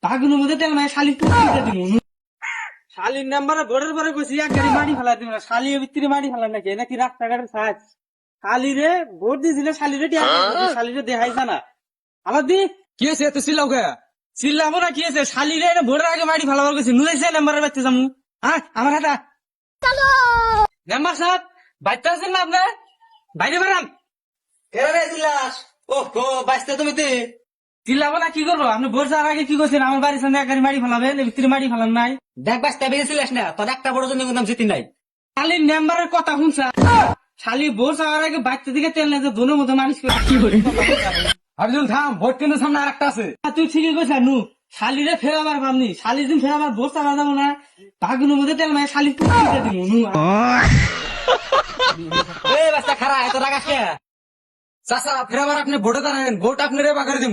বাগুনের মধ্যে তেল মাই শালি পুকুরে দিব শালির নাম্বারে বোর্ডের পরে কইছি এক গাড়ি মাটি ফেলা দিব না শালি ভিতরে মাটি ফেলা নাকি রাস্তাঘাটের সাজ শালিরে ভোট দিয়েছিল শালিরে শালিরে দেখাইছে না আলাদি কি হয়েছে এত চিল্লাও কে? চিল্লাবো না কি আছে শালিরে ভোটের আগে মাটি ফেলাবার কইছি নুরাইছে নাম্বারের বাচ্চা যামু হ্যাঁ আমার হাতা মেম্বার সাহেব বাইতে আছেন না আপনার বাইরে বেরাম কেরে চিল্লাস? ও গো বাঁচতে তুমি তে চিল্লাবো না কি করবো আপনি ভোট যাওয়ার আগে কি করছেন আমার বাড়ির সামনে এক গাড়ি মাটি ফেলাবেন ভিতরে মাটি ফেলান নাই দেখ বাঁচতে বেরিয়েছিলিস না, তোর একটা বড় জন্য নাম জিতি নাই। শালির মেম্বারের কথা শুনছা শালি ভোট যাওয়ার আগে বাচ্চা দিকে তেল নেই ধনের মতো মানুষ করে কি করে আর্জুন থাম, ভোট কেন্দ্রের সামনে আর একটা আছে। তুই ঠিকই কইছ নু শালিরে ফেরাবার পাবনি শালির দিন ফেরাবার ভোট চাওয়া যাবো না বাগুনের মধ্যে তেল মাই শালি পুকুরে দিব নু এ বাচ্চা খারা এত রাগাস কে? চাচা ফেরাবার আপনি ভোটে দাঁড়াবেন, ভোট আপনি রে বাগারে দিন।